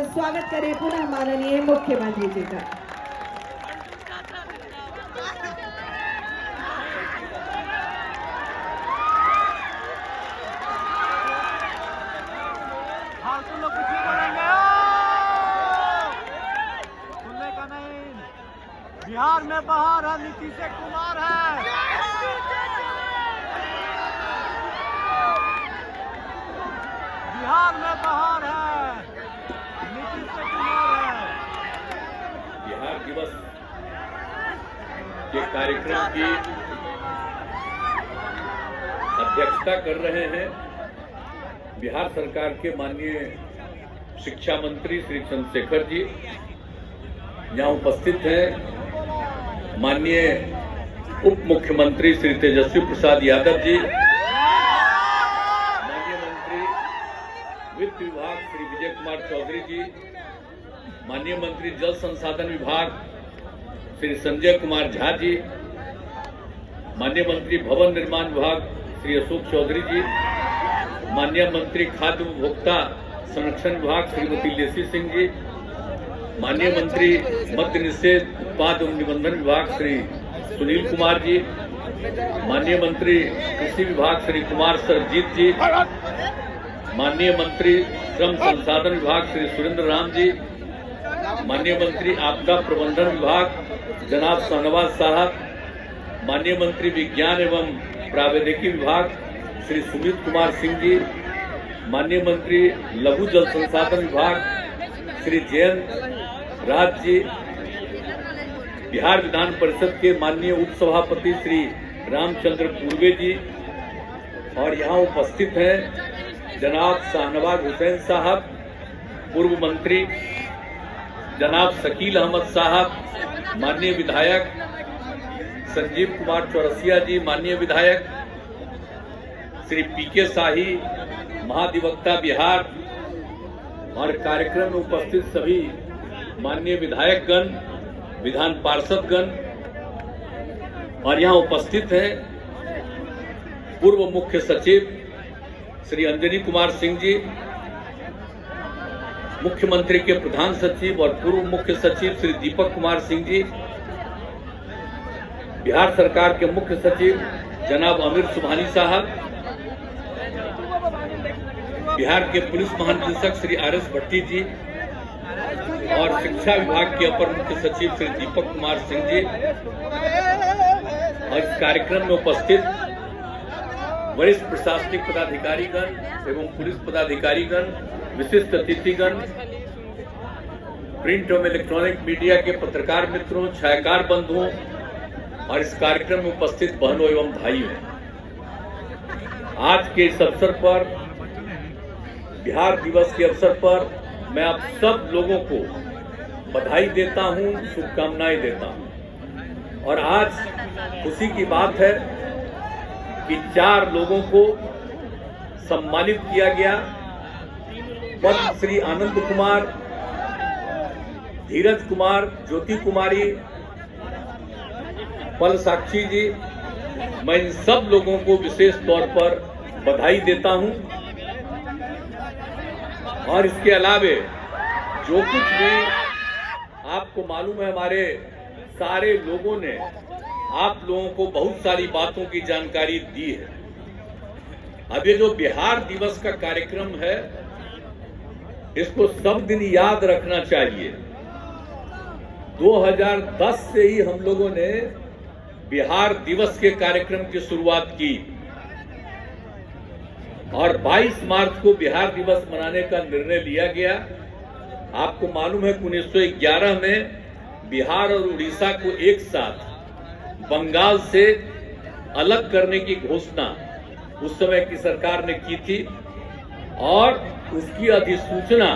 स्वागत करें पुनः माननीय मुख्यमंत्री जी का। सुनने का नहीं। बिहार में बहार है, नीतीश कुमार है। बिहार में बहार है, नीतीश कुमार है। बिहार दिवस के कार्यक्रम की अध्यक्षता कर रहे हैं बिहार सरकार के माननीय शिक्षा मंत्री श्री चंद्रशेखर जी। यहाँ उपस्थित हैं माननीय उप मुख्यमंत्री श्री तेजस्वी प्रसाद यादव जी, माननीय मंत्री वित्त विभाग श्री विजय कुमार चौधरी जी, माननीय मंत्री जल संसाधन विभाग श्री संजय कुमार झा जी, माननीय मंत्री भवन निर्माण विभाग श्री अशोक चौधरी जी, माननीय मंत्री खाद्य उपभोक्ता संरक्षण विभाग श्रीमती लेसी सिंह जी, माननीय मंत्री मद्य निषेध उत्पाद एवं निबंधन विभाग श्री सुनील कुमार जी, माननीय मंत्री कृषि विभाग श्री कुमार सरजीत जी, माननीय मंत्री श्रम संसाधन विभाग श्री सुरेंद्र राम जी, माननीय मंत्री आपदा प्रबंधन विभाग जनाब शाहनवाज साहब, माननीय मंत्री विज्ञान एवं प्रावैधिकी विभाग श्री सुमित कुमार सिंह जी, माननीय मंत्री लघु जल संसाधन विभाग श्री जयंत राज जी, बिहार विधान परिषद के माननीय उप सभापति श्री रामचंद्र पूर्वे जी, और यहाँ उपस्थित हैं जनाब शाहनवाज हुसैन साहब, पूर्व मंत्री जनाब शकील अहमद साहब, माननीय विधायक संजीव कुमार चौरसिया जी, माननीय विधायक श्री पीके शाही, महाधिवक्ता बिहार, और कार्यक्रम में उपस्थित सभी माननीय विधायकगण, विधान पार्षदगण, और यहाँ उपस्थित हैं पूर्व मुख्य सचिव श्री अंजनी कुमार सिंह जी, मुख्यमंत्री के प्रधान सचिव और पूर्व मुख्य सचिव श्री दीपक कुमार सिंह जी, बिहार सरकार के मुख्य सचिव जनाब अमीर सुबहानी साहब, बिहार के पुलिस महानिदेशक श्री आर.एस. भट्टी जी, और शिक्षा विभाग के अपर मुख्य सचिव श्री दीपक कुमार सिंह जी, और इस कार्यक्रम में उपस्थित वरिष्ठ प्रशासनिक पदाधिकारीगण एवं पुलिस पदाधिकारीगण, विशिष्ट अतिथिगण, प्रिंट एवं इलेक्ट्रॉनिक मीडिया के पत्रकार मित्रों, छायाकार बंधुओं, और इस कार्यक्रम में उपस्थित बहनों एवं भाइयों, आज के इस अवसर पर, बिहार दिवस के अवसर पर मैं आप सब लोगों को बधाई देता हूं, शुभकामनाएं देता हूं। और आज खुशी की बात है कि 4 लोगों को सम्मानित किया गया। पद्म श्री आनंद कुमार, धीरज कुमार, ज्योति कुमारी, पल साक्षी जी, मैं इन सब लोगों को विशेष तौर पर बधाई देता हूं। और इसके अलावे जो कुछ भी आपको मालूम है, हमारे सारे लोगों ने आप लोगों को बहुत सारी बातों की जानकारी दी है। अब ये जो बिहार दिवस का कार्यक्रम है, इसको सब दिन याद रखना चाहिए। 2010 से ही हम लोगों ने बिहार दिवस के कार्यक्रम की शुरुआत की, और 22 मार्च को बिहार दिवस मनाने का निर्णय लिया गया। आपको मालूम है कि 1911 में बिहार और उड़ीसा को एक साथ बंगाल से अलग करने की घोषणा उस समय की सरकार ने की थी, और उसकी अधिसूचना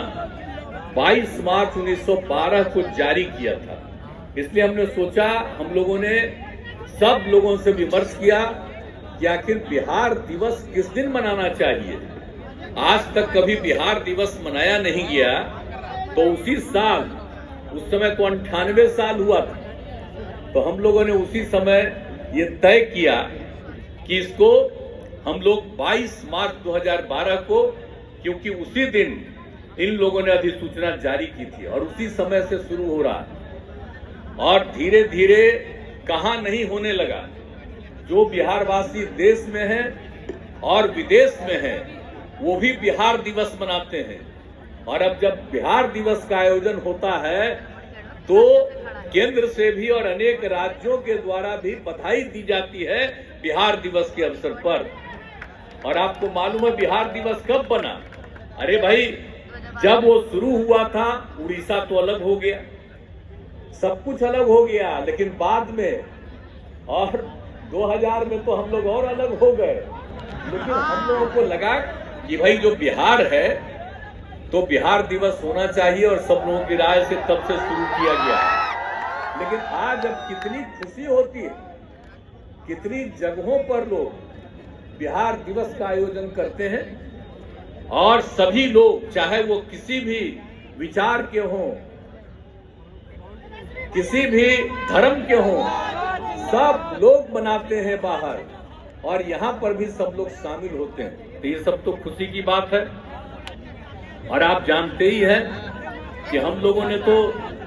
22 मार्च 1912 को जारी किया था। इसलिए हमने सोचा, हम लोगों ने सब लोगों से विमर्श किया कि आखिर बिहार दिवस किस दिन मनाना चाहिए। आज तक कभी बिहार दिवस मनाया नहीं गया, तो उसी साल, उस समय तो 98 साल हुआ था, तो हम लोगों ने उसी समय ये तय किया कि इसको हम लोग 22 मार्च 2012 को, क्योंकि उसी दिन इन लोगों ने अधिसूचना जारी की थी और उसी समय से शुरू हो रहा है और धीरे धीरे कहां नहीं होने लगा। जो बिहारवासी देश में हैं और विदेश में हैं वो भी बिहार दिवस मनाते हैं और अब जब बिहार दिवस का आयोजन होता है तो केंद्र से भी और अनेक राज्यों के द्वारा भी बधाई दी जाती है बिहार दिवस के अवसर पर। और आपको मालूम है बिहार दिवस कब बना? अरे भाई, जब वो शुरू हुआ था उड़ीसा तो अलग हो गया, सब कुछ अलग हो गया, लेकिन बाद में और 2000 में तो हम लोग और अलग हो गए। लेकिन हम लोगों को लगा कि भाई जो बिहार है तो बिहार दिवस होना चाहिए और सब लोगों की राय से तब से शुरू किया गया। लेकिन आज अब कितनी खुशी होती है, कितनी जगहों पर लोग बिहार दिवस का आयोजन करते हैं और सभी लोग, चाहे वो किसी भी विचार के हों, किसी भी धर्म के हों, सब लोग मनाते हैं बाहर और यहाँ पर भी सब लोग शामिल होते हैं। तो ये सब तो खुशी की बात है। और आप जानते ही हैं कि हम लोगों ने तो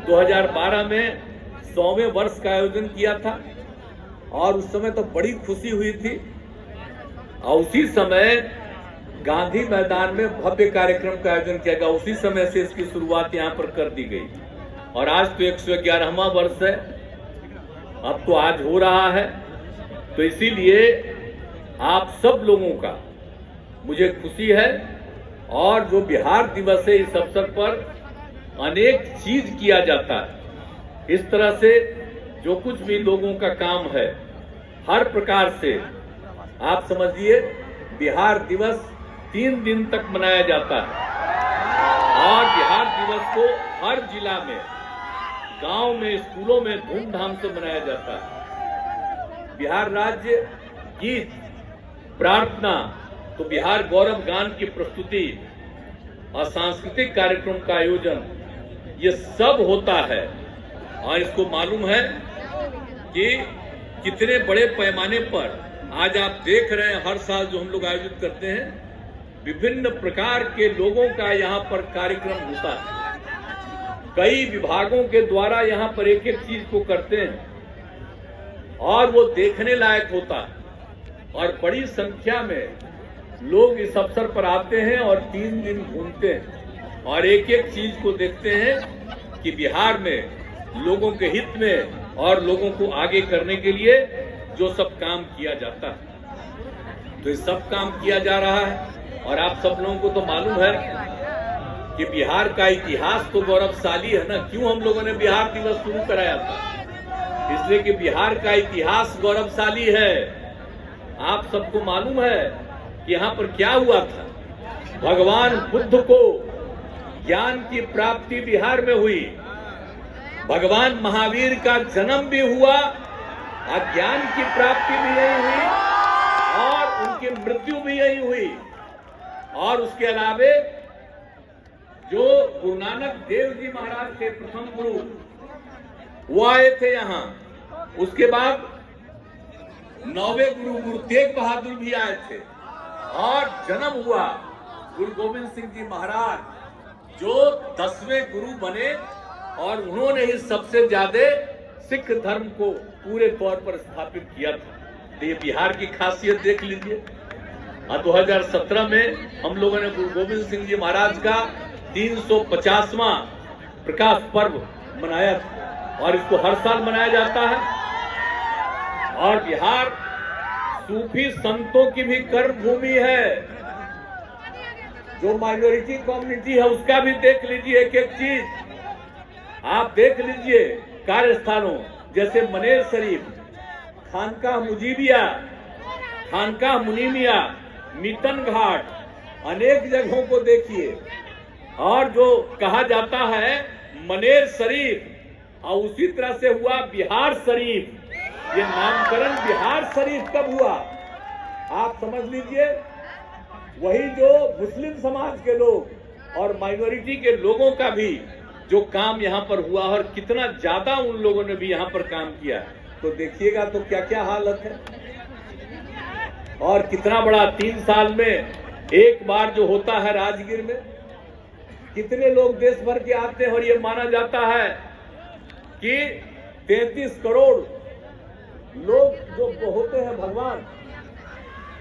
2012 में 100वें वर्ष का आयोजन किया था और उस समय तो बड़ी खुशी हुई थी और उसी समय गांधी मैदान में भव्य कार्यक्रम का आयोजन किया गया। उसी समय से इसकी शुरुआत यहाँ पर कर दी गई और आज तो 111वां वर्ष है, अब तो आज हो रहा है। तो इसीलिए आप सब लोगों का मुझे खुशी है और जो बिहार दिवस है इस अवसर पर अनेक चीज किया जाता है। इस तरह से जो कुछ भी लोगों का काम है हर प्रकार से आप समझिए बिहार दिवस 3 दिन तक मनाया जाता है और बिहार दिवस को हर जिला में, गांव में, स्कूलों में धूमधाम से मनाया जाता है। बिहार राज्य गीत, प्रार्थना, तो बिहार गौरव गान की प्रस्तुति और सांस्कृतिक कार्यक्रम का आयोजन, ये सब होता है। और इसको मालूम है कि कितने बड़े पैमाने पर आज आप देख रहे हैं हर साल जो हम लोग आयोजित करते हैं, विभिन्न प्रकार के लोगों का यहाँ पर कार्यक्रम होता है। कई विभागों के द्वारा यहाँ पर एक एक चीज को करते हैं और वो देखने लायक होता है और बड़ी संख्या में लोग इस अवसर पर आते हैं और 3 दिन घूमते हैं और एक एक चीज को देखते हैं कि बिहार में लोगों के हित में और लोगों को आगे करने के लिए जो सब काम किया जाता है। तो ये सब काम किया जा रहा है और आप सब लोगों को तो मालूम है कि बिहार का इतिहास तो गौरवशाली है ना। क्यों हम लोगों ने बिहार दिवस शुरू कराया था? इसलिए कि बिहार का इतिहास गौरवशाली है। आप सबको मालूम है कि यहाँ पर क्या हुआ था। भगवान बुद्ध को ज्ञान की प्राप्ति बिहार में हुई, भगवान महावीर का जन्म भी हुआ, ज्ञान की प्राप्ति भी यही हुई और उनकी मृत्यु भी यही हुई। और उसके अलावे जो गुरु नानक देव जी महाराज के प्रथम गुरु, वो आए थे यहाँ। उसके बाद 9वें गुरु गुरु तेग बहादुर भी आए थे और जन्म हुआ गुरु गोविंद सिंह जी महाराज जो 10वें गुरु बने और उन्होंने ही सबसे ज्यादा सिख धर्म को पूरे तौर पर स्थापित किया था। तो ये बिहार की खासियत देख लीजिए। 2017 में हम लोगों ने गुरु गोविंद सिंह जी महाराज का 350वां प्रकाश पर्व मनाया था और इसको हर साल मनाया जाता है। और बिहार सूफी संतों की भी कर्म भूमि है। जो माइनॉरिटी कम्युनिटी है उसका भी देख लीजिए एक एक चीज। आप देख लीजिए कार्यस्थानों जैसे मनेर शरीफ, खानकाह मुजीबिया, खानकाह मुनीमिया, मीतन घाट, अनेक जगहों को देखिए। और जो कहा जाता है मनेर शरीफ और उसी तरह से हुआ बिहार शरीफ। ये नामकरण बिहार शरीफ कब हुआ आप समझ लीजिए। वही जो मुस्लिम समाज के लोग और माइनॉरिटी के लोगों का भी जो काम यहाँ पर हुआ और कितना ज्यादा उन लोगों ने भी यहाँ पर काम किया, तो देखिएगा तो क्या क्या हालत है। और कितना बड़ा 3 साल में एक बार जो होता है राजगीर में, कितने लोग देश भर के आते हैं और ये माना जाता है कि 33 करोड़ लोग जो होते हैं भगवान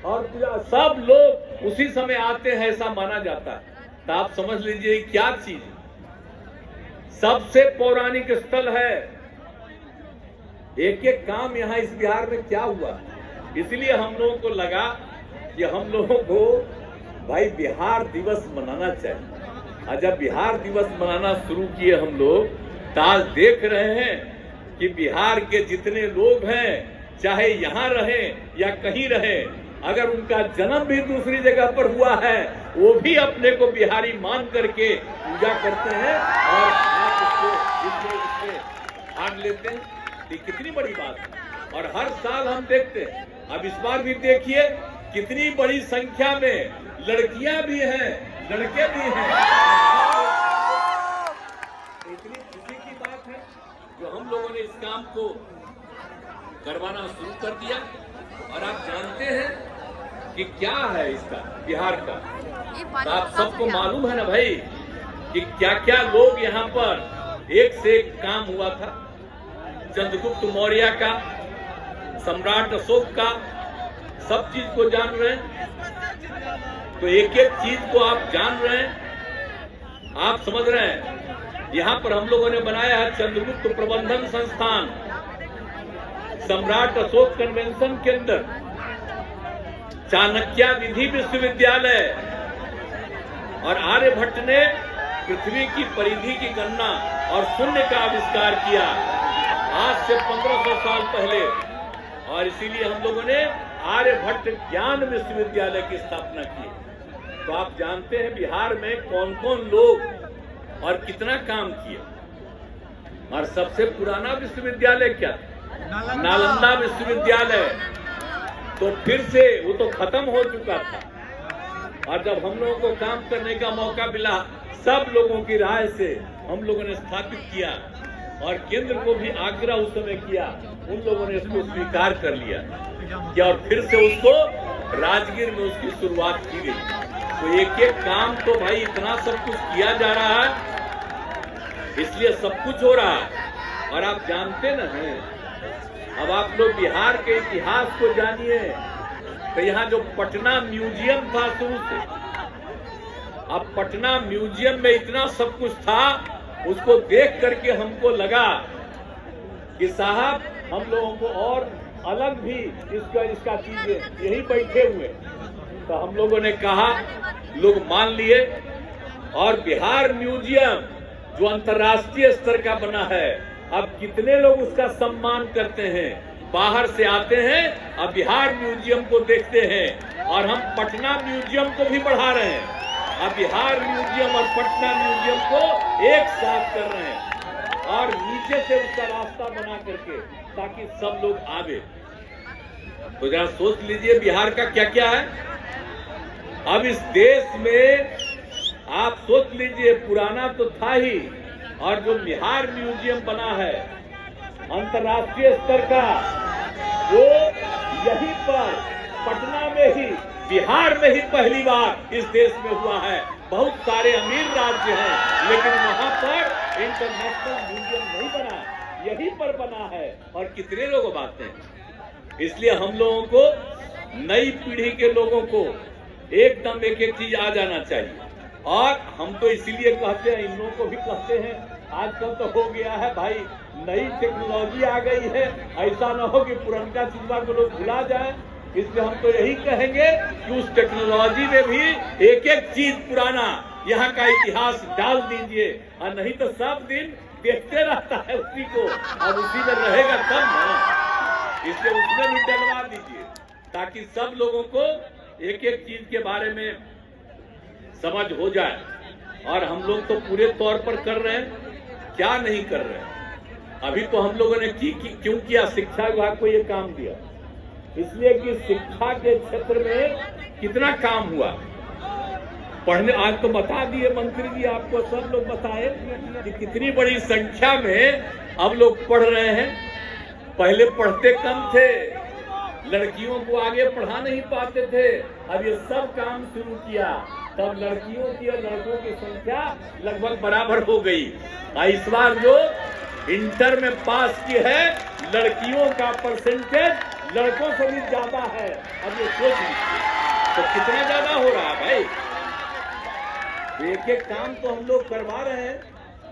और सब लोग उसी समय आते हैं, ऐसा माना जाता है। तो आप समझ लीजिए क्या चीज सबसे पौराणिक स्थल है। एक एक काम यहाँ इस बिहार में क्या हुआ, इसलिए हम लोगों को लगा कि हम लोगों को भाई बिहार दिवस मनाना चाहिए। और जब बिहार दिवस मनाना शुरू किए हम लोग, तो आज देख रहे हैं कि बिहार के जितने लोग हैं, चाहे यहाँ रहें या कहीं रहें, अगर उनका जन्म भी दूसरी जगह पर हुआ है, वो भी अपने को बिहारी मान करके पूजा करते हैं और इसमें भाग लेते हैं। ये कितनी बड़ी बात है। और हर साल हम देखते हैं, अब इस बार भी देखिए कितनी बड़ी संख्या में लड़कियां भी हैं, लड़के भी हैं। इतनी खुशी की बात है जो हम लोगों ने इस काम को करवाना शुरू कर दिया। और आप जानते हैं कि क्या है इसका बिहार का, तो आप सबको मालूम है ना भाई कि क्या क्या लोग यहाँ पर एक से एक काम हुआ था। चंद्रगुप्त मौर्य का, सम्राट अशोक का, सब चीज को जान रहे हैं। तो एक एक चीज को आप जान रहे हैं, आप समझ रहे हैं। यहाँ पर हम लोगों ने बनाया है चंद्रगुप्त प्रबंधन संस्थान, सम्राट अशोक कन्वेंशन के अंदर चाणक्य विधि विश्वविद्यालय और आर्यभट्ट ने पृथ्वी की परिधि की गणना और शून्य का आविष्कार किया आज से 1500 साल पहले। और इसीलिए हम लोगों ने आर्यभट्ट ज्ञान विश्वविद्यालय की स्थापना की। तो आप जानते हैं बिहार में कौन कौन लोग और कितना काम किया। और सबसे पुराना विश्वविद्यालय क्या, नालंदा विश्वविद्यालय, तो फिर से वो तो खत्म हो चुका था। और जब हम लोगों को काम करने का मौका मिला, सब लोगों की राय से हम लोगों ने स्थापित किया और केंद्र को भी आग्रह उस समय किया, उन लोगों ने इसको स्वीकार कर लिया कि और फिर से उसको राजगीर में उसकी शुरुआत की गई। तो एक एक काम तो भाई इतना सब कुछ किया जा रहा है, इसलिए सब कुछ हो रहा है। और आप जानते न हैं, अब आप लोग बिहार के इतिहास को जानिए, तो यहाँ जो पटना म्यूजियम था शुरू से, अब पटना म्यूजियम में इतना सब कुछ था, उसको देख करके हमको लगा कि साहब हम लोगों को और अलग भी इसका चीजें यही बैठे हुए। तो हम लोगों ने कहा, लोग मान लिए, और बिहार म्यूजियम जो अंतर्राष्ट्रीय स्तर का बना है, अब कितने लोग उसका सम्मान करते हैं, बाहर से आते हैं अब बिहार म्यूजियम को देखते हैं। और हम पटना म्यूजियम को भी बढ़ा रहे हैं, अब बिहार म्यूजियम और पटना म्यूजियम को एक साथ कर रहे हैं और नीचे से उसका रास्ता बना करके, ताकि सब लोग आवे। तो जरा सोच लीजिए बिहार का क्या क्या है। अब इस देश में आप सोच लीजिए, पुराना तो था ही, और जो बिहार म्यूजियम बना है अंतर्राष्ट्रीय स्तर का, वो यहीं पर पटना में ही, बिहार में ही पहली बार इस देश में हुआ है। बहुत सारे अमीर राज्य हैं, लेकिन वहां पर इंटरनेशनल म्यूजियम नहीं बना, यहीं पर बना है। और कितने लोग आते हैं। इसलिए हम लोगों को, नई पीढ़ी के लोगों को एकदम एक एक चीज आ जाना चाहिए। और हम तो इसीलिए कहते हैं, इन लोगों को भी कहते हैं, आजकल तो हो गया है भाई, नई टेक्नोलॉजी आ गई है, ऐसा ना हो कि पुरनका चीज़ों को लोग भुला जाए। इसलिए हम तो यही कहेंगे कि उस टेक्नोलॉजी में भी एक एक चीज पुराना यहाँ का इतिहास डाल दीजिए, और नहीं तो सब दिन देखते रहता है उसी को, और उसी में रहेगा तब ना। इसलिए उसमें भी डलवा दीजिए, ताकि सब लोगों को एक एक चीज के बारे में समझ हो जाए। और हम लोग तो पूरे तौर पर कर रहे हैं, क्या नहीं कर रहे हैं। अभी तो हम लोगों ने क्यों किया, शिक्षा विभाग को ये काम दिया, इसलिए कि शिक्षा के क्षेत्र में कितना काम हुआ। पढ़ने, आज तो बता दिए मंत्री जी, आपको सब लोग बताए कि कितनी बड़ी संख्या में अब लोग पढ़ रहे हैं। पहले पढ़ते कम थे, लड़कियों को आगे पढ़ा नहीं पाते थे, अब ये सब काम शुरू किया। तब लड़कियों की और लड़कों की संख्या लगभग बराबर हो गई। इस बार जो इंटर में पास की है, लड़कियों का परसेंटेज लड़कों से भी ज्यादा है। अब ये सोच लीजिए तो कितना ज्यादा हो रहा है भाई। एक एक काम तो हम लोग करवा रहे हैं,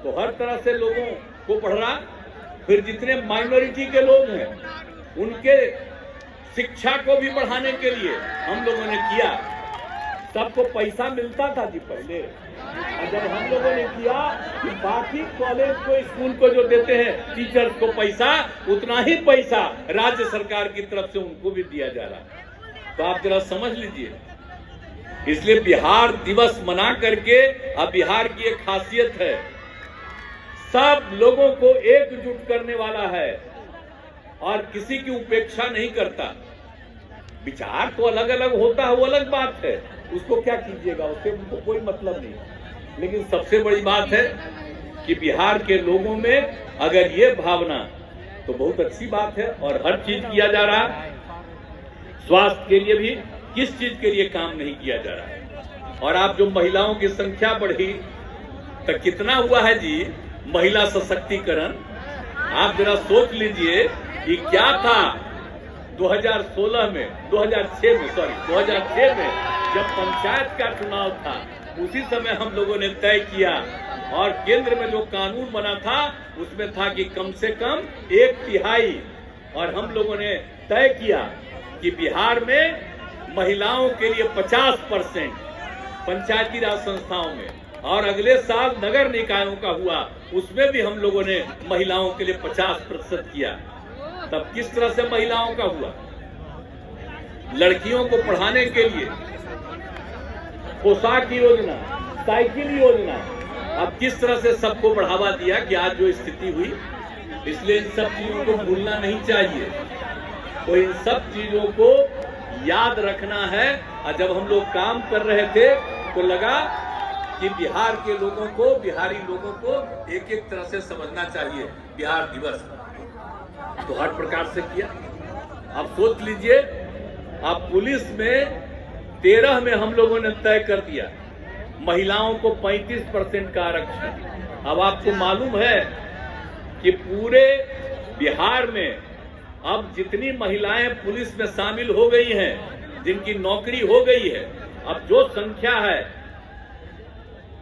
तो हर तरह से लोगों को पढ़ रहा। फिर जितने माइनॉरिटी के लोग हैं उनके शिक्षा को भी बढ़ाने के लिए हम लोगों ने किया। सबको पैसा मिलता था जी पहले, और जब हम लोगों ने किया कि बाकी कॉलेज को स्कूल को जो देते हैं टीचर्स को पैसा, उतना ही पैसा राज्य सरकार की तरफ से उनको भी दिया जा रहा है। तो आप जरा समझ लीजिए। इसलिए बिहार दिवस मना करके, अब बिहार की एक खासियत है, सब लोगों को एकजुट करने वाला है और किसी की उपेक्षा नहीं करता। विचार तो अलग अलग होता है, वो अलग बात है, उसको क्या कीजिएगा, उससे उनको कोई मतलब नहीं। लेकिन सबसे बड़ी बात है कि बिहार के लोगों में अगर ये भावना, तो बहुत अच्छी बात है। और हर चीज किया जा रहा है, स्वास्थ्य के लिए भी किस चीज के लिए काम नहीं किया जा रहा है। और आप जो महिलाओं की संख्या बढ़ी, तो कितना हुआ है जी महिला सशक्तिकरण। आप जरा सोच लीजिए कि क्या था 2006 में जब पंचायत का चुनाव था, उसी समय हम लोगों ने तय किया और केंद्र में जो कानून बना था उसमें था कि कम से कम 1/3, और हम लोगों ने तय किया कि बिहार में महिलाओं के लिए 50% पंचायती राज संस्थाओं में, और अगले साल नगर निकायों का हुआ, उसमें भी हम लोगों ने महिलाओं के लिए 50% किया। तब किस तरह से महिलाओं का हुआ। लड़कियों को पढ़ाने के लिए पोशाक योजना, साइकिल योजना, अब किस तरह से सबको बढ़ावा दिया कि आज जो स्थिति हुई। इसलिए इन सब चीजों को भूलना नहीं चाहिए, तो इन सब चीजों को याद रखना है। और जब हम लोग काम कर रहे थे तो लगा कि बिहार के लोगों को, बिहारी लोगों को एक एक तरह से समझना चाहिए बिहार दिवस, तो हर प्रकार से किया। अब सोच लीजिए, अब पुलिस में 13 में हम लोगों ने तय कर दिया महिलाओं को 35% का आरक्षण। अब आपको मालूम है कि पूरे बिहार में अब जितनी महिलाएं पुलिस में शामिल हो गई हैं, जिनकी नौकरी हो गई है, अब जो संख्या है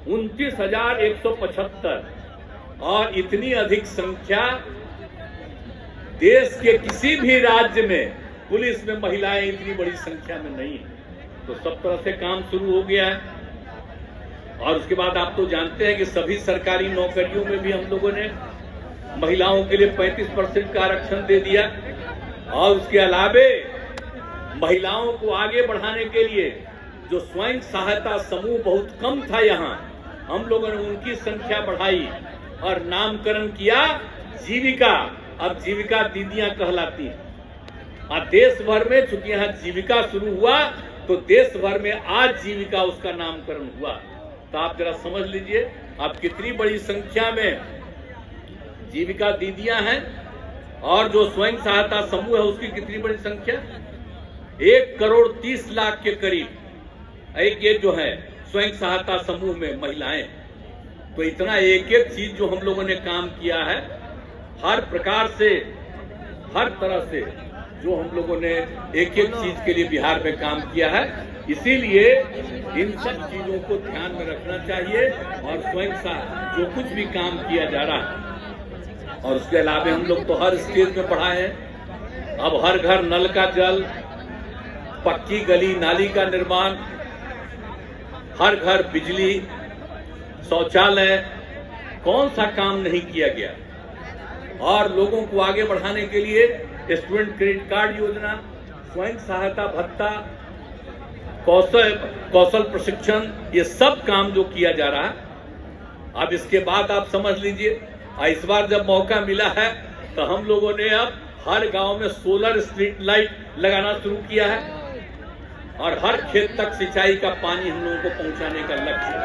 29,175, और इतनी अधिक संख्या देश के किसी भी राज्य में पुलिस में महिलाएं इतनी बड़ी संख्या में नहीं है। तो सब तरह से काम शुरू हो गया है। और उसके बाद आप तो जानते हैं कि सभी सरकारी नौकरियों में भी हम लोगों ने महिलाओं के लिए 35% का आरक्षण दे दिया। और उसके अलावे महिलाओं को आगे बढ़ाने के लिए जो स्वयं सहायता समूह बहुत कम था यहाँ, हम लोगों ने उनकी संख्या बढ़ाई और नामकरण किया जीविका। अब जीविका दीदियां कहलाती हैं। और देश भर में चूंकि यहाँ जीविका शुरू हुआ, तो देश भर में आज जीविका उसका नामकरण हुआ। तो आप जरा समझ लीजिए आप कितनी बड़ी संख्या में जीविका दीदियां हैं, और जो स्वयं सहायता समूह है उसकी कितनी बड़ी संख्या, 1,30,00,000 के करीब एक ये जो है स्वयं सहायता समूह में महिलाएं। तो इतना एक एक चीज जो हम लोगों ने काम किया है, हर प्रकार से, हर तरह से जो हम लोगों ने एक एक चीज के लिए बिहार में काम किया है। इसीलिए इन सब चीजों को ध्यान में रखना चाहिए और स्वयं जो कुछ भी काम किया जा रहा है। और उसके अलावा हम लोग तो हर स्टेज में बढ़ाए हैं। अब हर घर नल का जल, पक्की गली नाली का निर्माण, हर घर बिजली, शौचालय, कौन सा काम नहीं किया गया। और लोगों को आगे बढ़ाने के लिए स्टूडेंट क्रेडिट कार्ड योजना, स्वयं सहायता भत्ता, कौशल प्रशिक्षण, ये सब काम जो किया जा रहा है। अब इसके बाद आप समझ लीजिए, इस बार जब मौका मिला है तो हम लोगों ने अब हर गांव में सोलर स्ट्रीट लाइट लगाना शुरू किया है, और हर खेत तक सिंचाई का पानी हम लोगों को पहुंचाने का लक्ष्य है।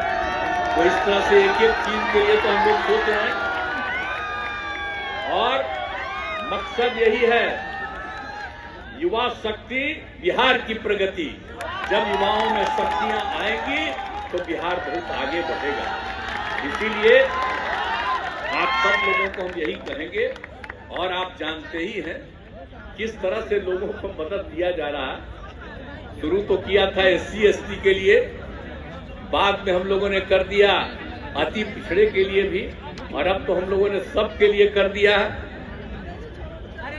तो इस तरह से एक एक चीज के लिए तो हम लोग सोच रहे हैं, और मकसद यही है, युवा शक्ति बिहार की प्रगति। जब युवाओं में शक्तियां आएंगी तो बिहार बहुत आगे बढ़ेगा। इसीलिए आप सब लोगों को हम यही कहेंगे, और आप जानते ही हैं किस तरह से लोगों को मदद दिया जा रहा है। शुरू तो किया था SC ST के लिए, बाद में हम लोगों ने कर दिया अति पिछड़े के लिए भी, और अब तो हम लोगों ने सब के लिए कर दिया है,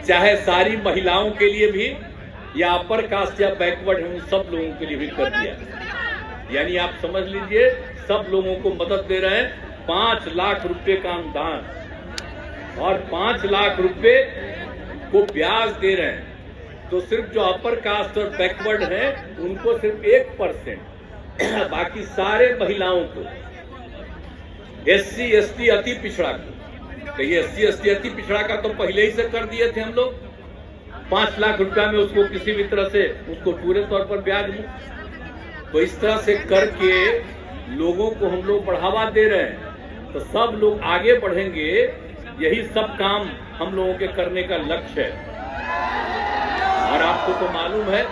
चाहे सारी महिलाओं के लिए भी या अपर कास्ट या बैकवर्ड है उन सब लोगों के लिए भी कर दिया। यानी आप समझ लीजिए सब लोगों को मदद दे रहे हैं। 5 लाख रुपए का अनुदान और 5 लाख रुपए को ब्याज दे रहे हैं। तो सिर्फ जो अपर कास्ट और बैकवर्ड है उनको सिर्फ 1%, बाकी सारे महिलाओं को, SC ST अति पिछड़ा को, तो ये SC ST अति पिछड़ा का तो पहले ही से कर दिए थे हम लोग। 5 लाख रुपया में उसको किसी भी तरह से उसको पूरे तौर पर ब्याज मुक्त, तो इस तरह से करके लोगों को हम लोग बढ़ावा दे रहे हैं। तो सब लोग आगे बढ़ेंगे, यही सब काम हम लोगों के करने का लक्ष्य है। और आपको तो मालूम है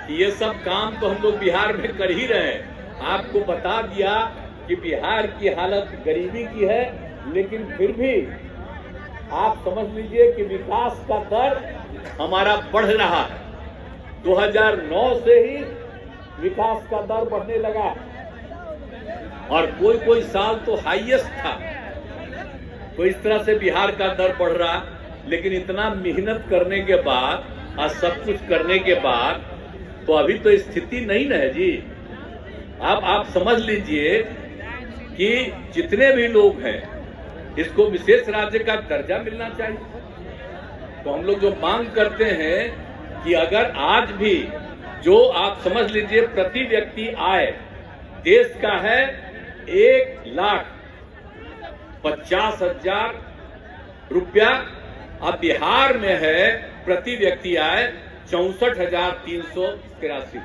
कि ये सब काम तो हम लोग बिहार में कर ही रहे हैं। आपको बता दिया कि बिहार की हालत गरीबी की है, लेकिन फिर भी आप समझ लीजिए कि विकास का दर हमारा बढ़ रहा है। 2009 से ही विकास का दर बढ़ने लगा, और कोई कोई साल तो हाईएस्ट था। तो इस तरह से बिहार का दर बढ़ रहा, लेकिन इतना मेहनत करने के बाद और सब कुछ करने के बाद तो अभी तो स्थिति नहीं न है जी। अब आप समझ लीजिए कि जितने भी लोग हैं इसको विशेष राज्य का दर्जा मिलना चाहिए। तो हम लोग जो मांग करते हैं कि अगर आज भी जो आप समझ लीजिए प्रति व्यक्ति आय देश का है 1,50,000 रुपया, अब बिहार में है प्रति व्यक्ति आय 64,383।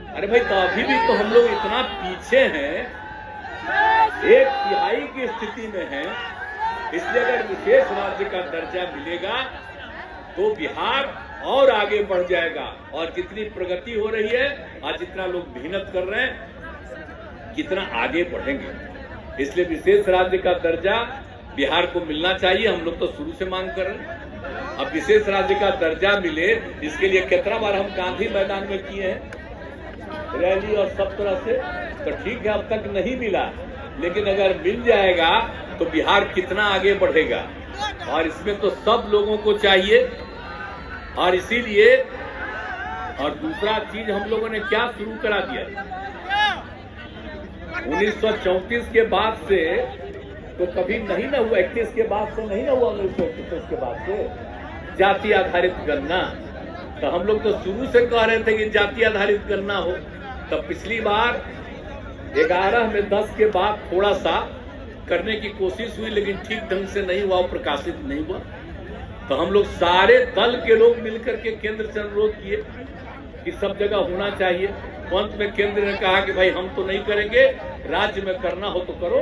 अरे भाई, तो अभी भी तो हम लोग इतना पीछे हैं, 1/3 की स्थिति में हैं। इसलिए अगर विशेष राज्य का दर्जा मिलेगा तो बिहार और आगे बढ़ जाएगा। और जितनी प्रगति हो रही है आज, जितना लोग मेहनत कर रहे हैं, कितना आगे बढ़ेंगे। इसलिए विशेष राज्य का दर्जा बिहार को मिलना चाहिए। हम लोग तो शुरू से मांग कर रहे हैं। अब विशेष राज्य का दर्जा मिले, इसके लिए कितना बार हम गांधी मैदान में किए हैं रैली और सब तरह से, तो ठीक है, अब तक नहीं मिला, लेकिन अगर मिल जाएगा तो बिहार कितना आगे बढ़ेगा। और इसमें तो सब लोगों को चाहिए। और इसीलिए, और दूसरा चीज हम लोगों ने क्या शुरू करा दिया, 1934 के बाद से तो कभी नहीं ना हुआ, 31 के बाद से नहीं ना हुआ, 1931 के बाद से जाति आधारित गणना। तो हम लोग तो शुरू से कह रहे थे कि जाति आधारित गणना हो। तो पिछली बार 11 में 10 के बाद थोड़ा सा करने की कोशिश हुई, लेकिन ठीक ढंग से नहीं हुआ, प्रकाशित नहीं हुआ। तो हम लोग सारे दल के लोग मिलकर के केंद्र से अनुरोध किए कि सब जगह होना चाहिए। अंत में केंद्र ने कहा कि भाई हम तो नहीं करेंगे, राज्य में करना हो तो करो।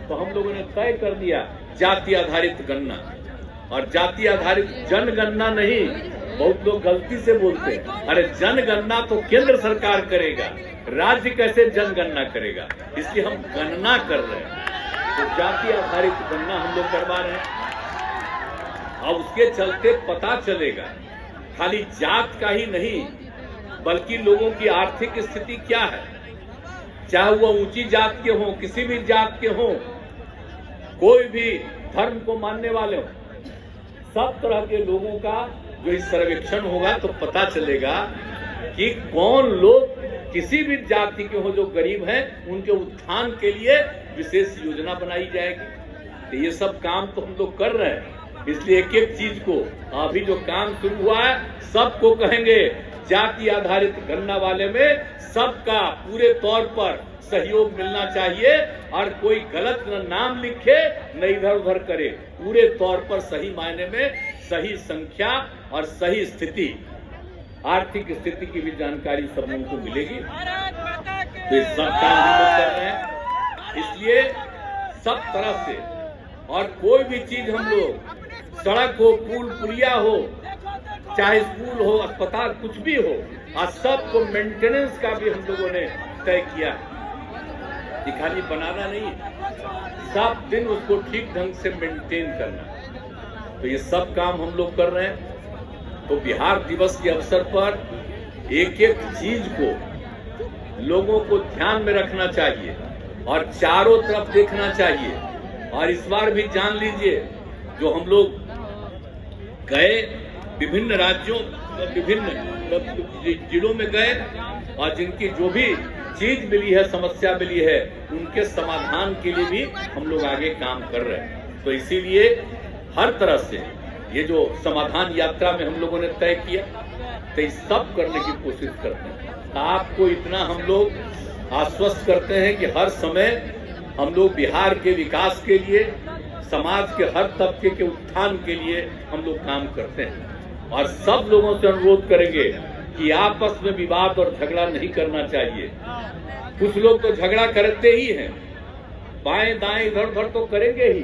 तो हम लोगों ने तय कर दिया जाति आधारित गणना। और जाति आधारित जनगणना नहीं, बहुत लोग गलती से बोलते हैं, अरे जनगणना तो केंद्र सरकार करेगा, राज्य कैसे जनगणना करेगा। इसलिए हम गणना कर रहे हैं, तो जाति आधारित गणना हम लोग करवा रहे हैं। अब उसके चलते पता चलेगा खाली जात का ही नहीं, बल्कि लोगों की आर्थिक स्थिति क्या है, चाहे वो ऊंची जात के हों, किसी भी जात के हों, कोई भी धर्म को मानने वाले हों, सब तरह के लोगों का जो इस सर्वेक्षण होगा तो पता चलेगा कि कौन लोग किसी भी जाति के हो जो गरीब हैं, उनके उत्थान के लिए विशेष योजना बनाई जाएगी। तो ये सब काम तो हम लोग कर रहे हैं। इसलिए एक एक चीज को, अभी जो काम शुरू हुआ है, सबको कहेंगे जाति आधारित गणना वाले में सबका पूरे तौर पर सहयोग मिलना चाहिए। और कोई गलत न नाम लिखे न इधर उधर करे, पूरे तौर पर सही मायने में सही संख्या और सही स्थिति, आर्थिक स्थिति की भी जानकारी सब लोगों को मिलेगी। तो इस सब काम हम लोग कर रहे हैं। इसलिए सब तरह से, और कोई भी चीज हम लोग, सड़क हो, पुल पुलिया हो, चाहे स्कूल हो, अस्पताल, कुछ भी हो, और सबको मेंटेनेंस का भी हम लोगों ने तय किया है कि खाली बनाना नहीं, सब दिन उसको ठीक ढंग से मेंटेन करना। तो ये सब काम हम लोग कर रहे हैं। तो बिहार दिवस के अवसर पर एक एक चीज को लोगों को ध्यान में रखना चाहिए और चारों तरफ देखना चाहिए। और इस बार भी जान लीजिए, जो हम लोग गए विभिन्न राज्यों, विभिन्न जिलों में गए और जिनकी जो भी चीज मिली है, समस्या मिली है, उनके समाधान के लिए भी हम लोग आगे काम कर रहे हैं। तो इसीलिए हर तरह से ये जो समाधान यात्रा में हम लोगों ने तय किया, तो ये सब करने की कोशिश करते हैं। आपको इतना हम लोग आश्वस्त करते हैं कि हर समय हम लोग बिहार के विकास के लिए, समाज के हर तबके के उत्थान के लिए हम लोग काम करते हैं। और सब लोगों से अनुरोध करेंगे कि आपस में विवाद और झगड़ा नहीं करना चाहिए। कुछ लोग तो झगड़ा करते ही हैं, बाएं दाएं इधर उधर तो करेंगे ही,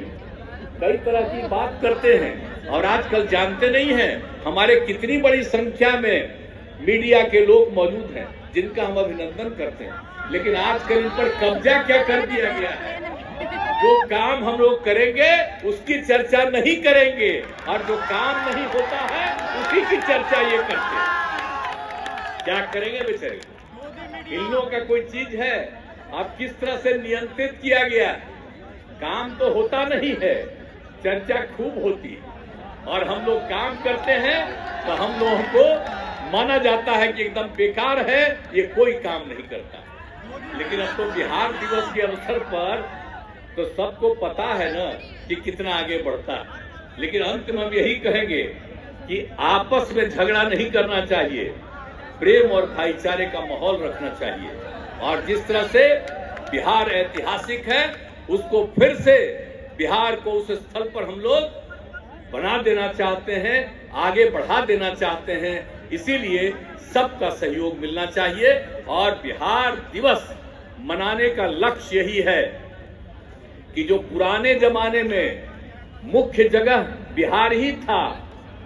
कई तरह की बात करते हैं। और आजकल जानते नहीं हैं हमारे कितनी बड़ी संख्या में मीडिया के लोग मौजूद हैं, जिनका हम अभिनंदन करते हैं। लेकिन आजकल इन पर कब्जा क्या कर दिया गया है, जो काम हम लोग करेंगे उसकी चर्चा नहीं करेंगे, और जो काम नहीं होता है उसी की चर्चा ये करते हैं। क्या करेंगे बेचारे? इन लोगों का कोई चीज है, अब किस तरह से नियंत्रित किया गया? काम तो होता नहीं है, चर्चा खूब होती है। और हम लोग काम करते हैं तो हम लोगों को माना जाता है कि एकदम बेकार है, ये कोई काम नहीं करता। लेकिन अब तो बिहार दिवस के अवसर पर तो सबको पता है ना कि कितना आगे बढ़ता है। लेकिन अंत में हम यही कहेंगे कि आपस में झगड़ा नहीं करना चाहिए, प्रेम और भाईचारे का माहौल रखना चाहिए। और जिस तरह से बिहार ऐतिहासिक है, उसको फिर से बिहार को उस स्थल पर हम लोग बना देना चाहते हैं, आगे बढ़ा देना चाहते हैं। इसीलिए सबका सहयोग मिलना चाहिए। और बिहार दिवस मनाने का लक्ष्य यही है कि जो पुराने जमाने में मुख्य जगह बिहार ही था,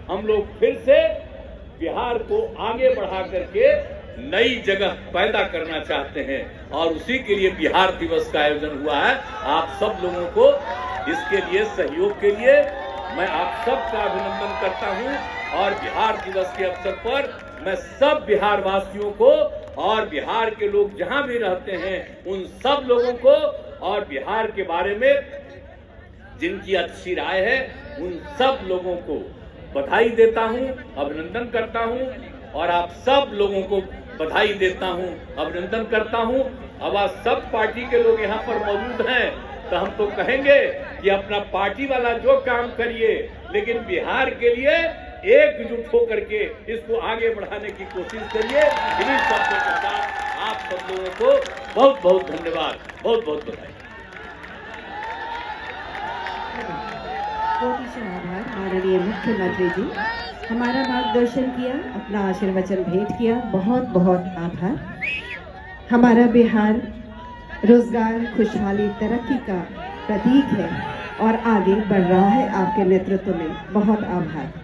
हम लोग फिर से बिहार को आगे बढ़ा करके नई जगह पैदा करना चाहते हैं। और उसी के लिए बिहार दिवस का आयोजन हुआ है। आप सब लोगों को इसके लिए, सहयोग के लिए मैं आप सबका अभिनंदन करता हूं। और बिहार दिवस के अवसर पर मैं सब बिहार वासियों को और बिहार के लोग जहां भी रहते हैं उन सब लोगों को और बिहार के बारे में जिनकी अच्छी राय है उन सब लोगों को बधाई देता हूं, अभिनंदन करता हूं। और आप सब लोगों को बधाई देता हूं, अभिनंदन करता हूं। अब आज सब पार्टी के लोग यहाँ पर मौजूद हैं, तो हम तो कहेंगे कि अपना पार्टी वाला जो काम करिए, लेकिन बिहार के लिए एकजुट होकर के इसको आगे बढ़ाने की कोशिश करिए। इन्हीं शब्दों के साथ आप सब लोगों को बहुत बहुत धन्यवाद, बहुत बहुत बधाई। बहुत ही आभार माननीय मुख्यमंत्री जी, हमारा मार्गदर्शन किया, अपना आशीर्वचन भेंट किया, बहुत बहुत आभार। हमारा बिहार रोजगार, खुशहाली, तरक्की का प्रतीक है और आगे बढ़ रहा है आपके नेतृत्व में। बहुत आभार।